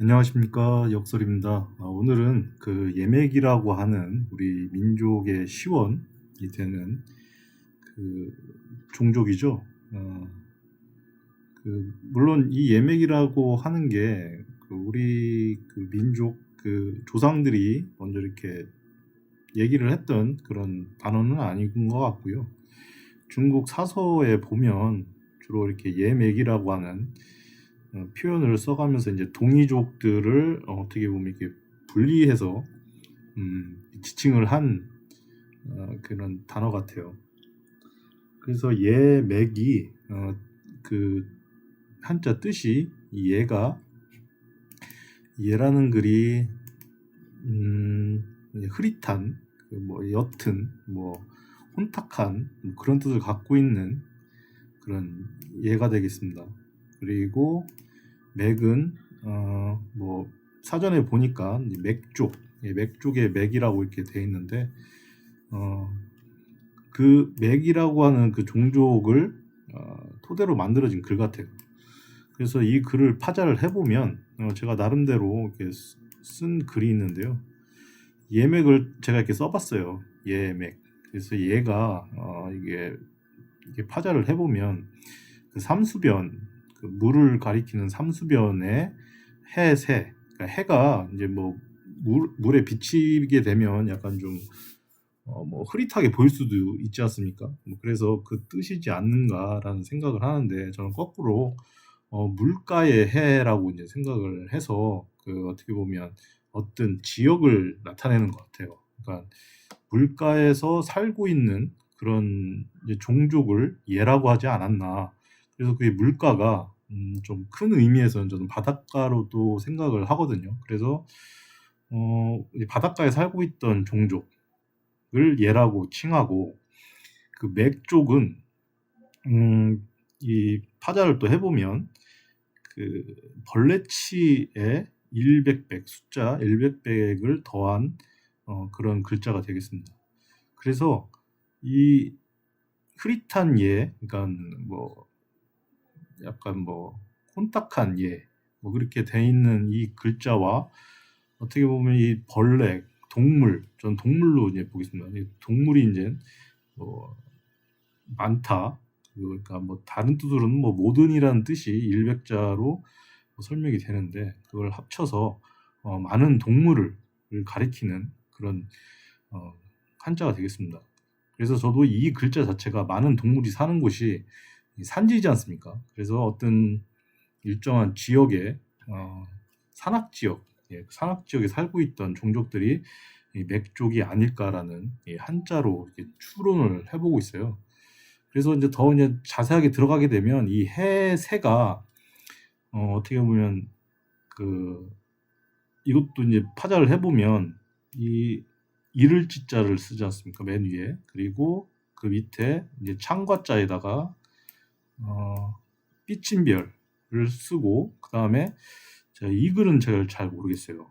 안녕하십니까, 역설입니다. 오늘은 그 예맥이라고 하는 우리 민족의 시원이 되는 그 종족이죠. 물론 이 예맥이라고 하는 게 그 우리 그 민족 그 조상들이 먼저 이렇게 얘기를 했던 그런 단어는 아닌 것 같고요. 중국 사서에 보면 주로 이렇게 예맥이라고 하는 표현을 써가면서 이제 동이족들을 어떻게 보면 이렇게 분리해서 지칭을 한 그런 단어 같아요. 그래서 예맥이 그 한자 뜻이 이 예가 예라는 글이 흐릿한 뭐 옅은 뭐 혼탁한 뭐 그런 뜻을 갖고 있는 그런 예가 되겠습니다. 그리고 맥은 뭐 사전에 보니까 맥족, 맥족의 맥이라고 이렇게 돼 있는데 그 맥이라고 하는 그 종족을 토대로 만들어진 글 같아요. 그래서 이 글을 파자를 해보면 제가 나름대로 이렇게 쓴 글이 있는데요. 예맥을 제가 이렇게 써봤어요. 예맥. 그래서 얘가 이게 파자를 해보면 그 삼수변, 그 물을 가리키는 삼수변의 해새, 그러니까 해가 이제 뭐 물에 비치게 되면 약간 좀 뭐 흐릿하게 보일 수도 있지 않습니까? 뭐 그래서 그 뜻이지 않는가라는 생각을 하는데 저는 거꾸로 물가의 해라고 이제 생각을 해서 그 어떻게 보면 어떤 지역을 나타내는 것 같아요. 그러니까 물가에서 살고 있는 그런 이제 종족을 예라고 하지 않았나. 그래서 그게 물가가 좀 큰 의미에서는 저는 바닷가로도 생각을 하거든요. 그래서 바닷가에 살고 있던 종족을 예라고 칭하고 그 맥족은 이 파자를 또 해보면 그 벌레치에 일백백 숫자 일백백을 더한 그런 글자가 되겠습니다. 그래서 이 흐릿한 예, 그러니까 뭐 약간 뭐 혼탁한 예, 뭐 그렇게 돼 있는 이 글자와 어떻게 보면 이 벌레, 동물, 전 동물로 이제 보겠습니다. 이 동물이 이제 뭐 많다. 그러니까 뭐 다른 뜻으로는 뭐 모든이라는 뜻이 일백자로 설명이 되는데 그걸 합쳐서 많은 동물을 가리키는 그런 한자가 되겠습니다. 그래서 저도 이 글자 자체가 많은 동물이 사는 곳이 산지이지 않습니까? 그래서 어떤 일정한 지역에 산악 지역, 산악 지역에 살고 있던 종족들이 이 맥족이 아닐까라는 이 한자로 이렇게 추론을 해보고 있어요. 그래서 이제 더 이제 자세하게 들어가게 되면 이 해새가 어떻게 보면 그 이것도 이제 파자를 해보면 이 이를 지자를 쓰지 않습니까? 맨 위에. 그리고 그 밑에 이제 창과자에다가 삐침별을 쓰고 그 다음에 이 글은 제가 잘 모르겠어요.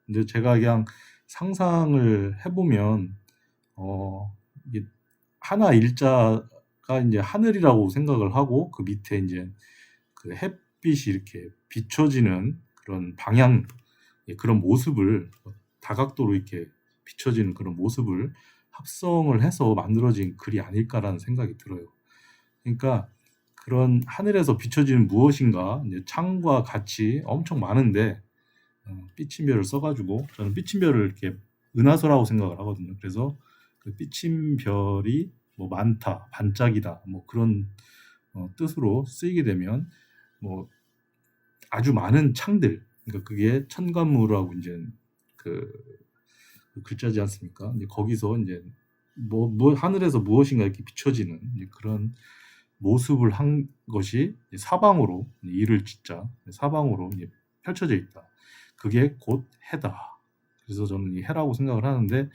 근데 제가 그냥 상상을 해보면 이게 하나 일자가 이제 하늘이라고 생각을 하고 그 밑에 이제 그 햇빛이 이렇게 비춰지는 그런 방향, 그런 모습을 다각도로 이렇게 비춰지는 그런 모습을 합성을 해서 만들어진 글이 아닐까라는 생각이 들어요. 그러니까 그런 하늘에서 비춰지는 무엇인가 이제 창과 같이 엄청 많은데 삐침별을 써가지고 저는 삐침별을 이렇게 은하수라고 생각을 하거든요. 그래서 그 삐침별이 뭐 많다, 반짝이다, 뭐 그런 뜻으로 쓰이게 되면 뭐 아주 많은 창들, 그러니까 그게 천간무라고 이제 그 글자지 않습니까? 이제 거기서 이제 뭐 하늘에서 무엇인가 이렇게 비춰지는 이제 그런 모습을 한 것이 사방으로 이를 짓자 사방으로 이제 펼쳐져 있다. 그게 곧 해다. 그래서 저는 이 해라고 생각을 하는데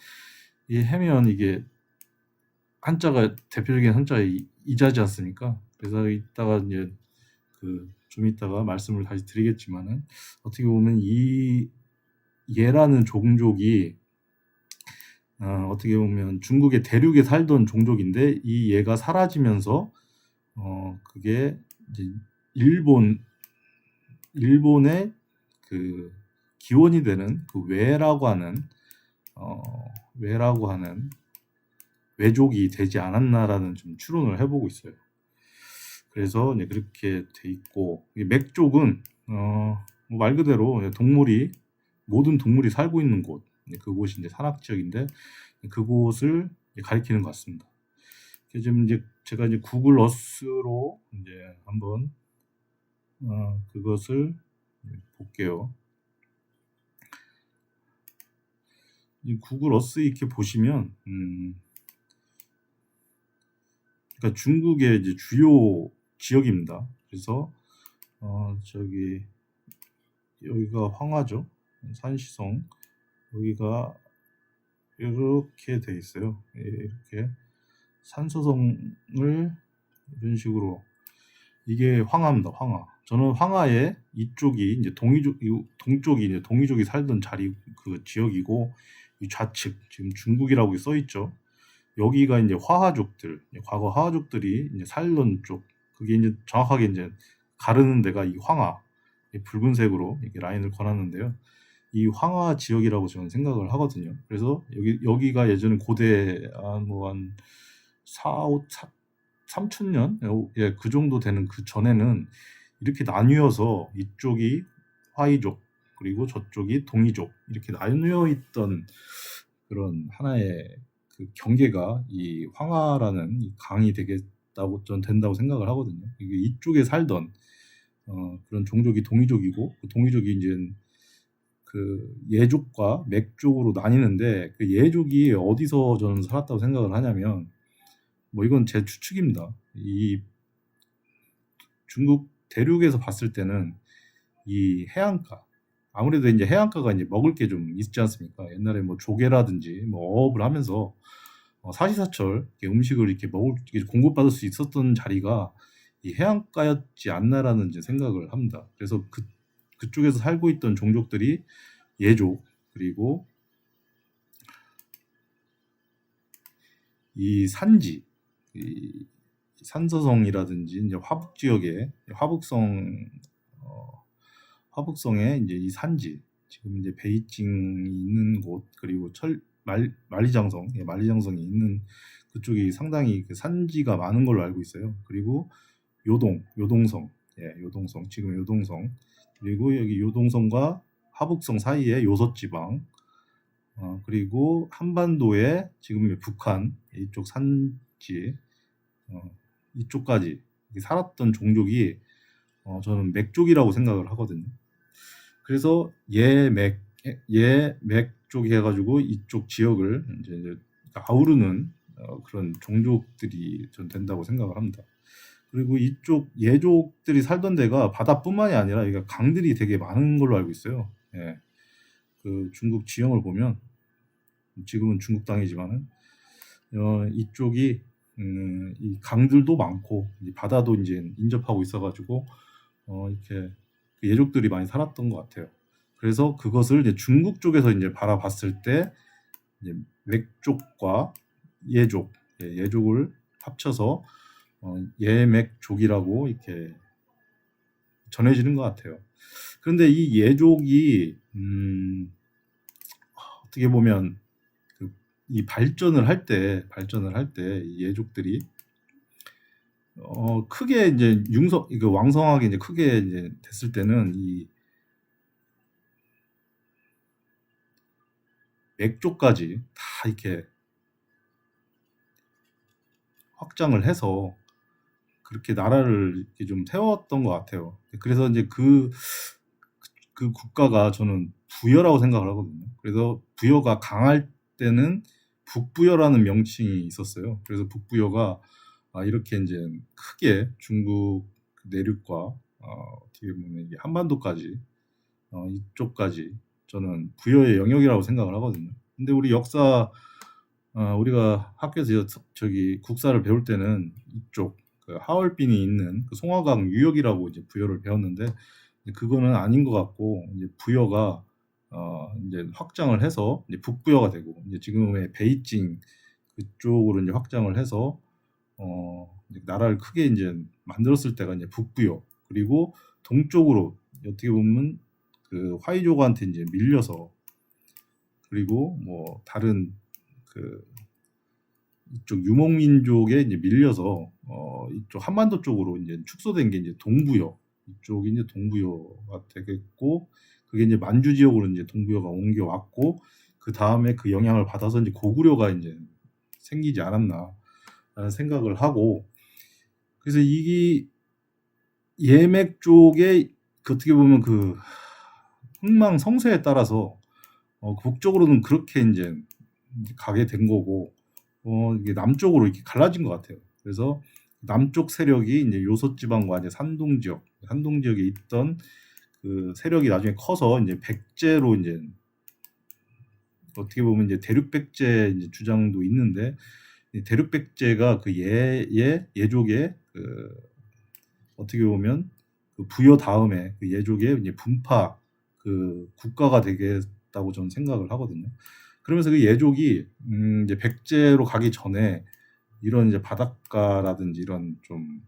이 해면 이게 한자가 대표적인 한자가 이자지 않습니까? 그래서 이따가 이제 좀 이따가 말씀을 다시 드리겠지만은 어떻게 보면 이 예라는 종족이 어떻게 보면 중국의 대륙에 살던 종족인데 이 예가 사라지면서 그게 이제 일본의 그 기원이 되는 그 외라고 하는 어, 외라고 하는 외족이 되지 않았나라는 좀 추론을 해보고 있어요. 그래서 이제 그렇게 돼 있고, 이 맥족은 뭐말 그대로 동물이 모든 동물이 살고 있는 곳, 그곳이 이제 산악 지역인데 그곳을 가리키는 것 같습니다. 지금 이제 제가 이제 구글 어스로 이제 한번 그것을 볼게요. 이 구글 어스 이렇게 보시면 그러니까 중국의 이제 주요 지역입니다. 그래서 저기 여기가 황하죠. 산시성 여기가 이렇게 돼 있어요. 이렇게 산소성을 이런 식으로 이게 황하입니다. 황하. 저는 황하의 이쪽이 이제 동쪽이 이제 동이족이 살던 자리 그 지역이고 이 좌측 지금 중국이라고 써 있죠. 여기가 이제 화하족들, 과거 화하족들이 이제 살던 쪽, 그게 이제 정확하게 이제 가르는 데가 이 황하, 이 붉은색으로 이렇게 라인을 걸었는데요. 이 황하 지역이라고 저는 생각을 하거든요. 그래서 여기가 예전에 고대 한 3,000년? 예, 그 정도 되는 그 전에는 이렇게 나뉘어서 이쪽이 화이족, 그리고 저쪽이 동이족, 이렇게 나뉘어 있던 그런 하나의 그 경계가 이 황하라는 이 강이 되겠다고 전 된다고 생각을 하거든요. 이게 이쪽에 살던 그런 종족이 동이족이고 그 동이족이 이제 그 예족과 맥족으로 나뉘는데 그 예족이 어디서 저는 살았다고 생각을 하냐면 뭐 이건 제 추측입니다. 이 중국 대륙에서 봤을 때는 이 해안가 아무래도 이제 해안가가 이제 먹을 게 좀 있지 않습니까? 옛날에 뭐 조개라든지 뭐 어업을 하면서 사시사철 이렇게 음식을 이렇게 공급받을 수 있었던 자리가 이 해안가였지 않나라는 이제 생각을 합니다. 그래서 그쪽에서 살고 있던 종족들이 예족 그리고 이 산지, 이 산서성이라든지 이제 화북 지역에 화북성에 이제 이 산지 지금 이제 베이징이 있는 곳 그리고 만리장성, 만리장성이 있는 그쪽이 상당히 그 산지가 많은 걸로 알고 있어요. 그리고 요동성, 요동성 지금 요동성 그리고 여기 요동성과 화북성 사이에 요섭지방 그리고 한반도에 지금 북한 이쪽 산지 이쪽까지 살았던 종족이 저는 맥족이라고 생각을 하거든요. 그래서 예맥족이 해가지고 이쪽 지역을 이제 아우르는 그런 종족들이 전 된다고 생각을 합니다. 그리고 이쪽 예족들이 살던 데가 바다뿐만이 아니라 이게 강들이 되게 많은 걸로 알고 있어요. 예. 그 중국 지형을 보면 지금은 중국 땅이지만은 이쪽이 이 강들도 많고 바다도 이제 인접하고 있어가지고 이렇게 그 예족들이 많이 살았던 것 같아요. 그래서 그것을 이제 중국 쪽에서 이제 바라봤을 때 이제 맥족과 예족, 예족을 합쳐서 예맥족이라고 이렇게 전해지는 것 같아요. 그런데 이 예족이 어떻게 보면 이 발전을 할 때 예족들이 크게 이제 왕성하게 이제 크게 이제 됐을 때는 이 맥족까지 다 이렇게 확장을 해서 그렇게 나라를 이렇게 좀 세웠던 것 같아요. 그래서 이제 그 국가가 저는 부여라고 생각을 하거든요. 그래서 부여가 강할 때는 북부여라는 명칭이 있었어요. 그래서 북부여가 이렇게 이제 크게 중국 내륙과 어떻게 보면 이게 한반도까지 이쪽까지 저는 부여의 영역이라고 생각을 하거든요. 근데 우리 역사 우리가 학교에서 저기 국사를 배울 때는 이쪽 그 하얼빈이 있는 그 송화강 유역이라고 이제 부여를 배웠는데 그거는 아닌 것 같고 이제 부여가 이제 확장을 해서 이제 북부여가 되고 이제 지금의 베이징 그쪽으로 이제 확장을 해서 이제 나라를 크게 이제 만들었을 때가 이제 북부여 그리고 동쪽으로 어떻게 보면 그 화이족한테 이제 밀려서, 그리고 뭐 다른 그 이쪽 유목민족에 이제 밀려서 이쪽 한반도 쪽으로 이제 축소된 게 이제 동부여, 이쪽이 이제 동부여가 되겠고, 그게 이제 만주 지역으로 이제 동부여가 옮겨왔고, 그 다음에 그 영향을 받아서 이제 고구려가 이제 생기지 않았나라는 생각을 하고, 그래서 이게 예맥 쪽에 그 어떻게 보면 그 흥망성쇠에 따라서 북쪽으로는 그렇게 이제 가게 된 거고, 이게 남쪽으로 이렇게 갈라진 것 같아요. 그래서 남쪽 세력이 이제 요소지방과 이제 산동 지역에 있던 그 세력이 나중에 커서 이제 백제로 이제 어떻게 보면 이제 대륙백제 이제 주장도 있는데, 대륙백제가 그 예족의 그 어떻게 보면 그 부여 다음에 그 예족의 이제 분파 그 국가가 되겠다고 저는 생각을 하거든요. 그러면서 그 예족이 이제 백제로 가기 전에 이런 이제 바닷가라든지 이런 좀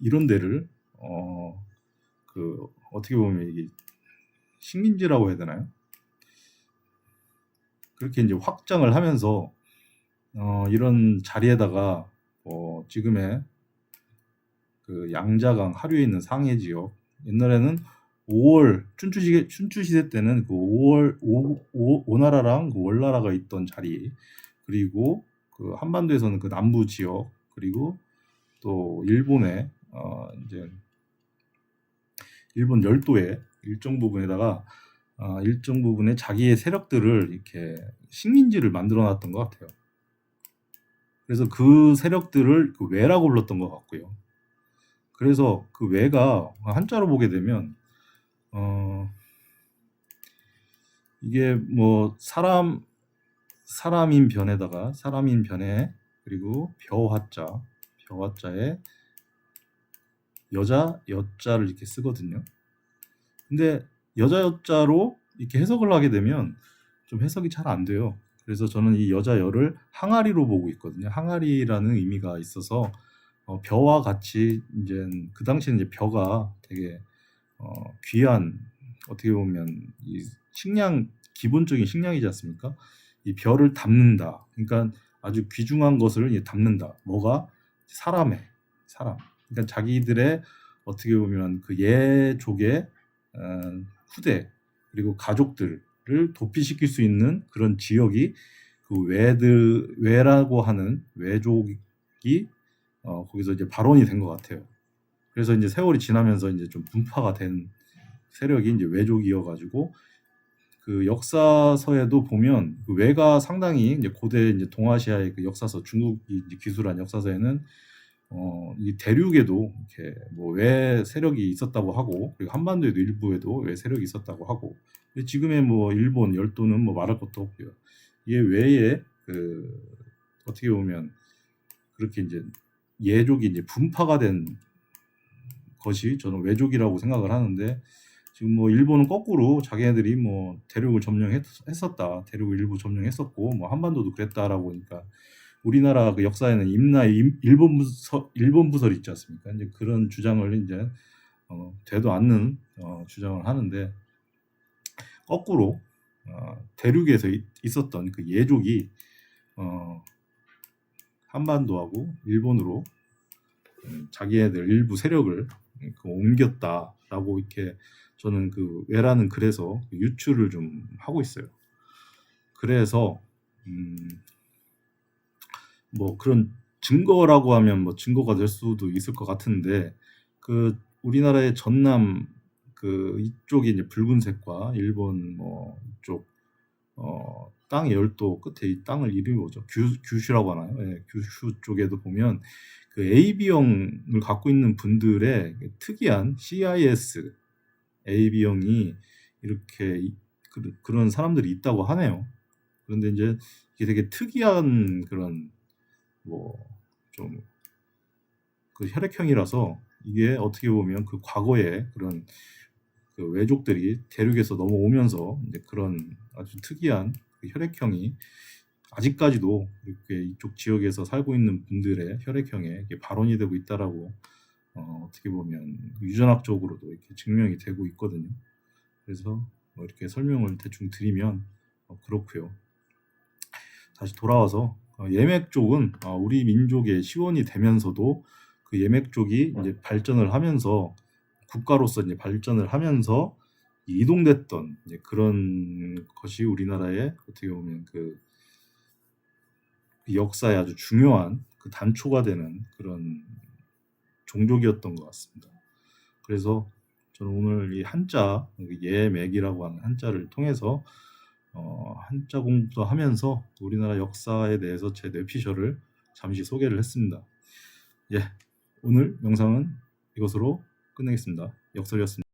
이런 데를 그 어떻게 보면 이게 식민지라고 해야 되나요? 그렇게 이제 확장을 하면서 이런 자리에다가 지금의 그 양자강 하류에 있는 상해 지역, 옛날에는 5월 춘추시대 때는 그 5월 오나라랑 그 월나라가 있던 자리, 그리고 그 한반도에서는 그 남부 지역, 그리고 또 일본의 이제 일본 열도의 일정 부분에다가 일정 부분의 자기의 세력들을 이렇게 식민지를 만들어 놨던 것 같아요. 그래서 그 세력들을 그 외라고 불렀던 것 같고요. 그래서 그 외가 한자로 보게 되면 이게 뭐 사람인 변에다가 사람인 변에, 그리고 벼화자에 여자 여자를 이렇게 쓰거든요. 근데 여자 여자로 이렇게 해석을 하게 되면 좀 해석이 잘 안 돼요. 그래서 저는 이 여자 여를 항아리로 보고 있거든요. 항아리라는 의미가 있어서 벼와 같이 이제 그 당시에는 이제 벼가 되게 귀한, 어떻게 보면 이 식량, 기본적인 식량이지 않습니까? 이 벼를 담는다. 그러니까 아주 귀중한 것을 이제 담는다. 뭐가? 사람. 그러니까 자기들의 어떻게 보면 그 예족의 후대, 그리고 가족들을 도피시킬 수 있는 그런 지역이 그 외라고 하는 외족이 거기서 이제 발원이 된 것 같아요. 그래서 이제 세월이 지나면서 이제 좀 분파가 된 세력이 이제 외족이어가지고, 그 역사서에도 보면 그 외가 상당히 이제 고대 이제 동아시아의 그 역사서, 중국이 이제 기술한 역사서에는 이 대륙에도 이렇게 뭐 외 세력이 있었다고 하고, 그리고 한반도에도 일부에도 외 세력이 있었다고 하고, 지금의 뭐 일본 열도는 뭐 말할 것도 없고요. 이게 외에 그 어떻게 보면 그렇게 이제 예족이 이제 분파가 된 것이 저는 외족이라고 생각을 하는데, 지금 뭐 일본은 거꾸로 자기네들이 뭐 대륙을 점령했었다, 대륙을 일부 점령했었고 뭐 한반도도 그랬다라고 하니까, 우리나라 그 역사에는 임나의 일본 부설 있지 않습니까? 이제 그런 주장을 이제 되도 않는 주장을 하는데, 거꾸로 대륙에서 있었던 그 예족이 한반도하고 일본으로 자기네들 일부 세력을 옮겼다라고 이렇게 저는 그 외라는 글에서 유추를 좀 하고 있어요. 그래서 뭐 그런 증거라고 하면 뭐 증거가 될 수도 있을 것 같은데, 그 우리나라의 전남 그 이쪽이 이제 붉은색과 일본 뭐 이쪽 땅의 열도 끝에 이 땅을 이름이 뭐죠? 규슈라고 하나요? 예, 규슈 쪽에도 보면 그 AB형을 갖고 있는 분들의 특이한 CIS AB형이 이렇게 그런 사람들이 있다고 하네요. 그런데 이제 이게 되게 특이한 그런 뭐 좀 그 혈액형이라서, 이게 어떻게 보면 그 과거에 그런 그 외족들이 대륙에서 넘어오면서 이제 그런 아주 특이한 그 혈액형이 아직까지도 이렇게 이쪽 지역에서 살고 있는 분들의 혈액형에 이게 발원이 되고 있다라고 어떻게 보면 유전학적으로도 이렇게 증명이 되고 있거든요. 그래서 이렇게 설명을 대충 드리면 그렇고요. 다시 돌아와서 예맥 쪽은 우리 민족의 시원이 되면서도 그 예맥 쪽이 이제 발전을 하면서 국가로서 이제 발전을 하면서 이동됐던 이제 그런 것이 우리나라의 어떻게 보면 그 역사에 아주 중요한 그 단초가 되는 그런 종족이었던 것 같습니다. 그래서 저는 오늘 이 한자 예맥이라고 하는 한자를 통해서 한자 공부도 하면서 우리나라 역사에 대해서 제 뇌피셜을 잠시 소개를 했습니다. 예, 오늘 영상은 이것으로 끝내겠습니다. 역설이었습니다.